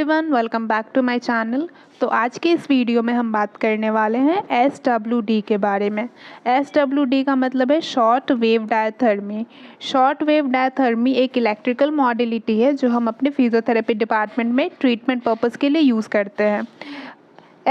Everyone, welcome back to my channel. तो आज के इस वीडियो में हम बात करने वाले हैं SWD के बारे में। SWD का मतलब है short wave diathermy. Short wave diathermy एक इलेक्ट्रिकल मॉडलिटी है जो हम अपने फिजियोथेरेपी डिपार्टमेंट में ट्रीटमेंट पर्पस के लिए यूज़ करते हैं।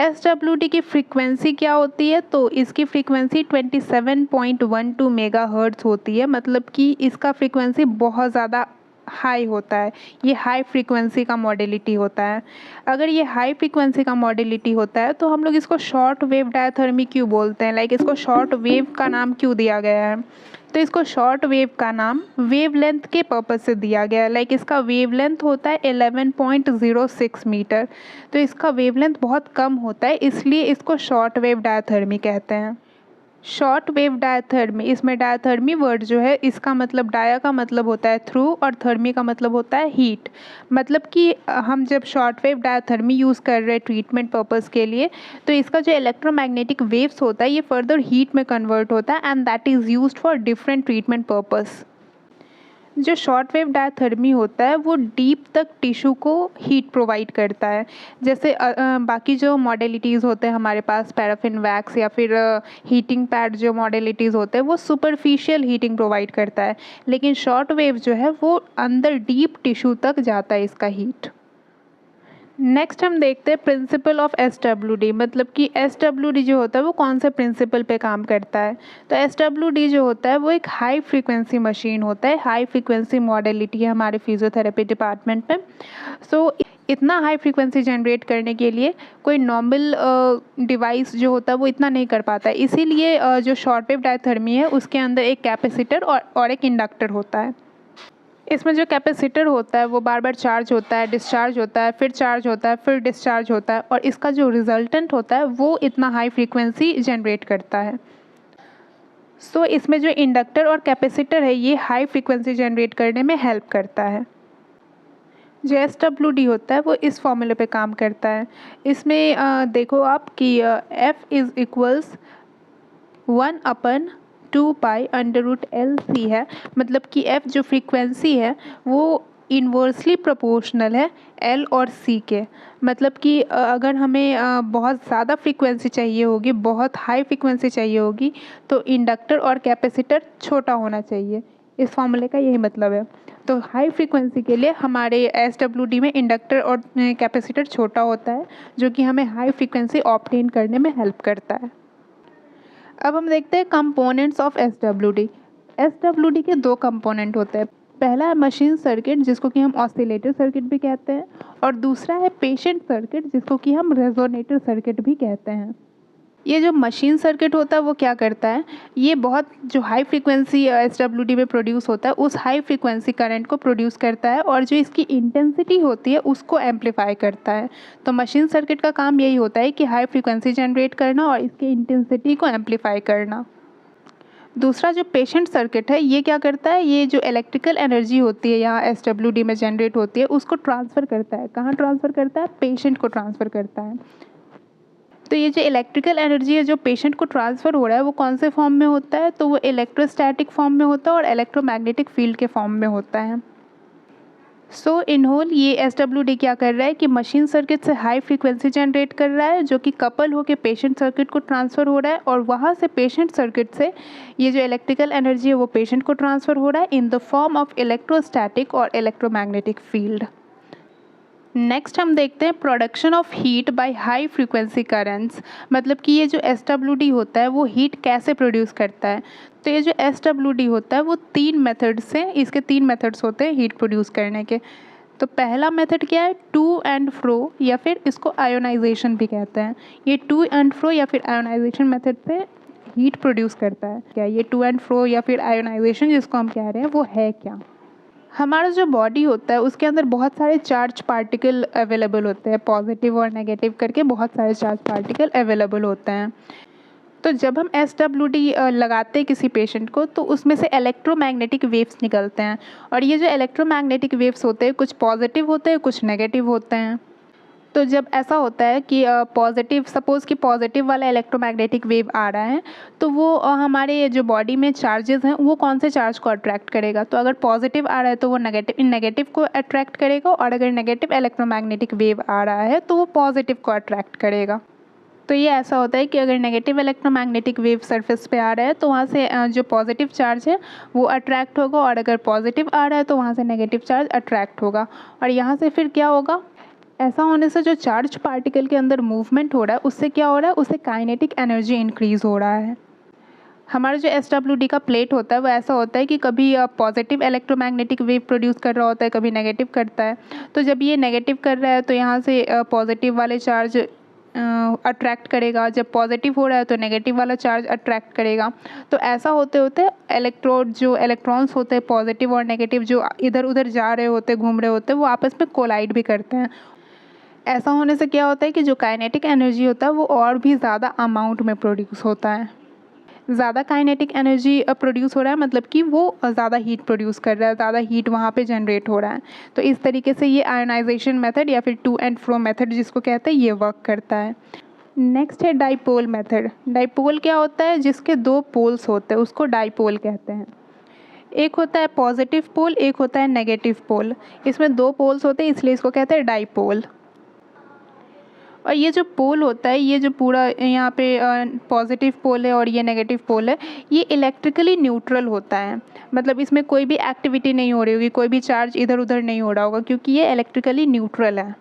SWD की फ्रीक्वेंसी क्या होती है? तो इसकी फ्रीक्वेंसी 27.12 मेगाहर्ट्ज़ होती है, मतलब कि इसका फ्रीक्वेंसी बहुत ज़्यादा हाई होता है। ये हाई फ्रीक्वेंसी का मॉडलिटी होता है। अगर ये हाई फ्रीक्वेंसी का मॉडलिटी होता है तो हम लोग इसको शॉर्ट वेव डायथर्मी क्यों बोलते हैं, लाइक इसको शॉर्ट वेव का नाम क्यों दिया गया है? तो इसको शॉर्ट वेव का नाम वेव लेंथ के पर्पज से दिया गया है। लाइक इसका वेव लेंथ होता है 11.06 मीटर। तो इसका वेव लेंथ बहुत कम होता है, इसलिए इसको शॉर्ट वेव डायथर्मी कहते हैं। शॉर्ट वेव डायथर्मी, इसमें डायथर्मी वर्ड जो है इसका मतलब डाया का मतलब होता है थ्रू और थर्मी का मतलब होता है हीट। मतलब कि हम जब शॉर्ट वेव डायथर्मी यूज़ कर रहे हैं ट्रीटमेंट पर्पस के लिए, तो इसका जो इलेक्ट्रोमैग्नेटिक वेव्स होता है ये फर्दर हीट में कन्वर्ट होता है and that is used for different treatment purpose. जो शॉर्ट वेव डायथर्मी होता है वो डीप तक टिश्यू को हीट प्रोवाइड करता है। जैसे बाकी जो मॉडलिटीज़ होते हैं हमारे पास, पैराफिन वैक्स या फिर हीटिंग पैड, जो मॉडलिटीज़ होते हैं वो सुपरफिशियल हीटिंग प्रोवाइड करता है, लेकिन शॉर्ट वेव जो है वो अंदर डीप टिश्यू तक जाता है इसका हीट। नेक्स्ट हम देखते हैं प्रिंसिपल ऑफ SWD, मतलब कि SWD जो होता है वो कौन से प्रिंसिपल पे काम करता है। तो SWD जो होता है वो एक हाई फ्रीक्वेंसी मशीन होता है, हाई फ्रीक्वेंसी मॉडलिटी है हमारे फिजियोथेरेपी डिपार्टमेंट में। सो इतना हाई फ्रीक्वेंसी जनरेट करने के लिए कोई नॉर्मल डिवाइस जो होता है वो इतना नहीं कर पाता है, इसीलिए जो शॉर्ट वेव डायथर्मी है उसके अंदर एक कैपेसिटर और एक इंडक्टर होता है। इसमें जो कैपेसिटर होता है वो बार बार चार्ज होता है, डिस्चार्ज होता है, फिर चार्ज होता है, फिर डिस्चार्ज होता है, और इसका जो रिजल्टेंट होता है वो इतना हाई फ्रीक्वेंसी जनरेट करता है। सो इसमें जो इंडक्टर और कैपेसिटर है ये हाई फ्रीक्वेंसी जनरेट करने में हेल्प करता है। जो SWD होता है वो इस फॉर्मूले पे काम करता है। इसमें देखो आप कि F इज़ इक्वल्स 1/2π√LC है, मतलब कि F जो फ्रीक्वेंसी है वो इन्वर्सली प्रोपोर्शनल है L और C के। मतलब कि अगर हमें बहुत ज़्यादा फ्रीक्वेंसी चाहिए होगी, बहुत हाई फ्रीक्वेंसी चाहिए होगी, तो इंडक्टर और कैपेसिटर छोटा होना चाहिए। इस फॉर्मूले का यही मतलब है। तो हाई फ्रीक्वेंसी के लिए हमारे SWD में इंडक्टर और कैपेसिटर छोटा होता है, जो कि हमें हाई फ्रीक्वेंसी ऑब्टेन करने में हेल्प करता है। अब हम देखते हैं कंपोनेंट्स ऑफ SWD। SWD के दो कंपोनेंट होते हैं। पहला है मशीन सर्किट, जिसको कि हम ऑसिलेटर सर्किट भी कहते हैं, और दूसरा है पेशेंट सर्किट, जिसको कि हम रेजोनेटर सर्किट भी कहते हैं। ये जो मशीन सर्किट होता है वो क्या करता है, ये बहुत जो हाई फ्रीक्वेंसी SWD में प्रोड्यूस होता है उस हाई फ्रीक्वेंसी करंट को प्रोड्यूस करता है, और जो इसकी इंटेंसिटी होती है उसको एम्पलीफाई करता है। तो मशीन सर्किट का काम यही होता है कि हाई फ्रीक्वेंसी जनरेट करना और इसकी इंटेंसिटी को एम्पलीफाई करना। दूसरा जो पेशेंट सर्किट है ये क्या करता है, ये जो इलेक्ट्रिकल एनर्जी होती है यहाँ SWD में जनरेट होती है उसको ट्रांसफ़र करता है। कहाँ ट्रांसफ़र करता है? पेशेंट को ट्रांसफ़र करता है। तो ये जो इलेक्ट्रिकल एनर्जी है जो पेशेंट को ट्रांसफ़र हो रहा है वो कौन से फॉर्म में होता है? तो वो इलेक्ट्रोस्टैटिक फॉर्म में होता है और इलेक्ट्रोमैग्नेटिक फील्ड के फॉर्म में होता है। सो इन होल ये SWD क्या कर रहा है कि मशीन सर्किट से हाई फ्रीक्वेंसी जनरेट कर रहा है, जो कि कपल होकर पेशेंट सर्किट को ट्रांसफ़र हो रहा है, और वहाँ से पेशेंट सर्किट से ये जो इलेक्ट्रिकल एनर्जी है वो पेशेंट को ट्रांसफ़र हो रहा है in the form of electrostatic और इलेक्ट्रोमैग्नेटिक फील्ड। नेक्स्ट हम देखते हैं production of heat by high frequency currents, मतलब कि ये जो SWD होता है वो हीट कैसे प्रोड्यूस करता है। तो ये जो SWD होता है वो इसके तीन मेथड्स होते हैं हीट प्रोड्यूस करने के। तो पहला मेथड क्या है? टू एंड फ्रो, या फिर इसको आयोनाइजेशन भी कहते हैं। ये टू एंड फ्रो या फिर आयोनाइजेशन मेथड से हीट प्रोड्यूस करता है। क्या ये टू एंड फ्रो या फिर आयोनाइजेशन जिसको हम कह रहे हैं वो है क्या? हमारा जो बॉडी होता है उसके अंदर बहुत सारे चार्ज पार्टिकल अवेलेबल होते हैं, पॉजिटिव और नेगेटिव करके बहुत सारे चार्ज पार्टिकल अवेलेबल होते हैं। तो जब हम SWD लगाते हैं किसी पेशेंट को तो उसमें से इलेक्ट्रोमैग्नेटिक वेव्स निकलते हैं, और ये जो इलेक्ट्रोमैग्नेटिक वेव्स होते हैं कुछ पॉजिटिव होते हैं कुछ नेगेटिव होते हैं। तो जब ऐसा होता है कि पॉजिटिव, सपोज़ कि पॉजिटिव वाला इलेक्ट्रोमैग्नेटिक वेव आ रहा है, तो वो हमारे जो बॉडी में चार्जेस हैं वो कौन से चार्ज को अट्रैक्ट करेगा। तो अगर पॉजिटिव आ रहा है तो वो नेगेटिव को अट्रैक्ट करेगा, और अगर नेगेटिव इलेक्ट्रोमैग्नेटिक वेव आ रहा है तो वो पॉजिटिव को अट्रैक्ट करेगा। तो ये ऐसा होता है कि अगर नेगेटिव इलेक्ट्रोमैग्नेटिक वेव सरफेस पे आ रहा है तो वहाँ से जो पॉजिटिव चार्ज है वो अट्रैक्ट होगा, और अगर पॉजिटिव आ रहा है तो वहाँ से नेगेटिव चार्ज अट्रैक्ट होगा। और यहाँ से फिर क्या होगा, ऐसा होने से जो चार्ज पार्टिकल के अंदर मूवमेंट हो रहा है उससे क्या हो रहा है, उससे काइनेटिक एनर्जी इंक्रीज़ हो रहा है। हमारा जो SWD का प्लेट होता है वो ऐसा होता है कि कभी पॉजिटिव इलेक्ट्रोमैग्नेटिक वेव प्रोड्यूस कर रहा होता है, कभी नेगेटिव करता है। तो जब ये नेगेटिव कर रहा है तो यहाँ से पॉजिटिव वाले चार्ज अट्रैक्ट करेगा, जब पॉजिटिव हो रहा है तो नेगेटिव वाला चार्ज अट्रैक्ट करेगा। तो ऐसा होते होते इलेक्ट्रॉन्स होते हैं पॉजिटिव और नेगेटिव, जो इधर उधर जा रहे होते, घूम रहे होते, वो आपस में कोलाइड भी करते हैं। ऐसा होने से क्या होता है कि जो काइनेटिक एनर्जी होता है वो और भी ज़्यादा अमाउंट में प्रोड्यूस होता है। ज़्यादा काइनेटिक एनर्जी प्रोड्यूस हो रहा है मतलब कि वो ज़्यादा हीट प्रोड्यूस कर रहा है, ज़्यादा हीट वहाँ पे जनरेट हो रहा है। तो इस तरीके से ये आयोनाइजेशन मेथड या फिर टू एंड फ्रो मेथड जिसको कहते हैं, ये वर्क करता है। नेक्स्ट है डाइपोल मेथड। डाइपोल क्या होता है, जिसके दो पोल्स होते हैं उसको डाइपोल कहते हैं। एक होता है पॉजिटिव पोल, एक होता है नेगेटिव पोल। इसमें दो पोल्स होते हैं इसलिए इसको कहते हैं डाइपोल। और ये जो पोल होता है, ये जो पूरा यहाँ पे पॉजिटिव पोल है और ये नेगेटिव पोल है, ये इलेक्ट्रिकली न्यूट्रल होता है। मतलब इसमें कोई भी एक्टिविटी नहीं हो रही होगी, कोई भी चार्ज इधर उधर नहीं हो रहा होगा, क्योंकि ये इलेक्ट्रिकली न्यूट्रल है।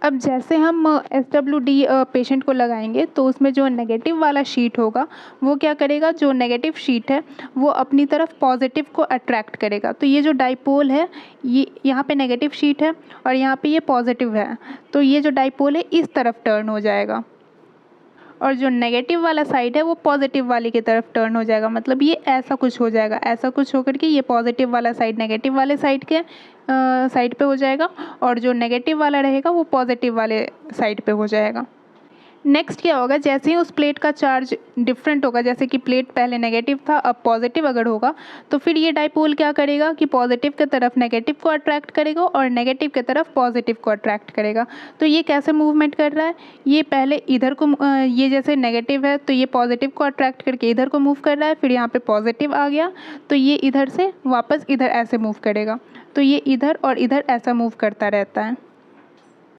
अब जैसे हम SWD पेशेंट को लगाएंगे तो उसमें जो नेगेटिव वाला शीट होगा वो क्या करेगा, जो नेगेटिव शीट है वो अपनी तरफ पॉजिटिव को अट्रैक्ट करेगा। तो ये जो डाइपोल है, ये यहाँ पे नेगेटिव शीट है और यहाँ पे ये पॉजिटिव है, तो ये जो डाइपोल है इस तरफ टर्न हो जाएगा, और जो नेगेटिव वाला साइड है वो पॉजिटिव वाले की तरफ टर्न हो जाएगा। मतलब ये ऐसा कुछ हो जाएगा, ऐसा कुछ होकर के ये पॉजिटिव वाला साइड नेगेटिव वाले साइड के साइड पे हो जाएगा, और जो नेगेटिव वाला रहेगा वो पॉजिटिव वाले साइड पे हो जाएगा। नेक्स्ट क्या होगा, जैसे ही उस प्लेट का चार्ज डिफरेंट होगा, जैसे कि प्लेट पहले नेगेटिव था अब पॉजिटिव अगर होगा, तो फिर ये डाइपोल क्या करेगा कि पॉजिटिव की तरफ नेगेटिव को अट्रैक्ट करेगा और नेगेटिव की तरफ पॉजिटिव को अट्रैक्ट करेगा। तो ये कैसे मूवमेंट कर रहा है, ये पहले इधर को ये जैसे नेगेटिव है तो ये पॉजिटिव को अट्रैक्ट करके इधर को मूव कर रहा है, फिर यहाँ पे पॉजिटिव आ गया तो ये इधर से वापस इधर ऐसे मूव करेगा। तो ये इधर और इधर ऐसा मूव करता रहता है।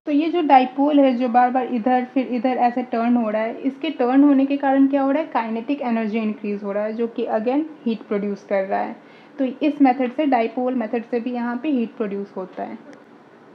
तो ये जो डाइपोल है जो बार बार इधर फिर इधर ऐसे टर्न हो रहा है, इसके टर्न होने के कारण क्या हो रहा है, काइनेटिक एनर्जी इंक्रीज़ हो रहा है, जो कि अगेन हीट प्रोड्यूस कर रहा है। तो इस मेथड से, डाइपोल मेथड से भी यहाँ पे हीट प्रोड्यूस होता है।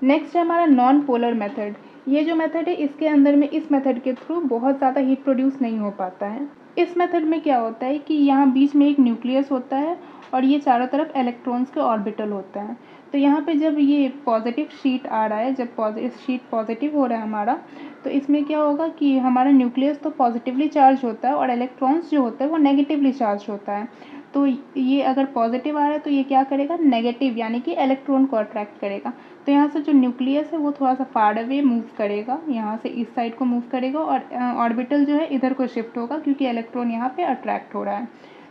नेक्स्ट है हमारा नॉन पोलर मेथड। ये जो मेथड है इसके अंदर में इस मेथड के थ्रू बहुत ज़्यादा हीट प्रोड्यूस नहीं हो पाता है। इस मेथड में क्या होता है कि यहाँ बीच में एक न्यूक्लियस होता है और ये चारों तरफ इलेक्ट्रॉन्स के ऑर्बिटल होते हैं। तो यहाँ पे जब ये पॉजिटिव शीट आ रहा है, जब शीट पॉजिटिव हो रहा है हमारा, तो इसमें क्या होगा कि हमारा न्यूक्लियस तो पॉजिटिवली चार्ज होता है और इलेक्ट्रॉन्स जो होता है वो नेगेटिवली चार्ज होता है। तो ये अगर पॉजिटिव आ रहा है तो ये क्या करेगा, नेगेटिव यानी कि इलेक्ट्रॉन को अट्रैक्ट करेगा। तो यहाँ से जो न्यूक्लियस है वो थोड़ा सा फार अवे मूव करेगा, यहाँ से इस साइड को मूव करेगा, और ऑर्बिटल जो है इधर को शिफ्ट होगा क्योंकि इलेक्ट्रॉन यहाँ पे अट्रैक्ट हो रहा है।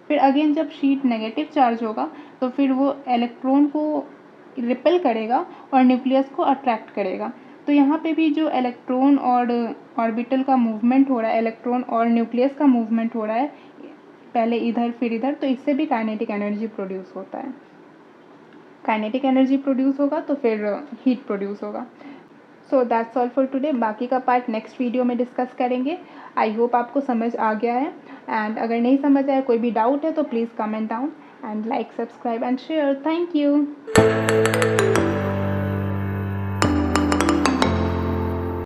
फिर अगेन जब शीट नेगेटिव चार्ज होगा तो फिर वो इलेक्ट्रॉन को रिपेल करेगा और न्यूक्लियस को अट्रैक्ट करेगा। तो यहाँ पे भी जो इलेक्ट्रॉन और ऑर्बिटल का मूवमेंट हो रहा है, इलेक्ट्रॉन और न्यूक्लियस का मूवमेंट हो रहा है, पहले इधर फिर इधर, तो इससे भी काइनेटिक एनर्जी प्रोड्यूस होता है। काइनेटिक एनर्जी प्रोड्यूस होगा तो फिर हीट प्रोड्यूस होगा। So that's all for today. बाकी का पार्ट नेक्स्ट वीडियो में डिस्कस करेंगे। आई होप आपको समझ आ गया है, एंड अगर नहीं समझ आया, कोई भी डाउट है तो please comment down and like, subscribe and share. Thank you.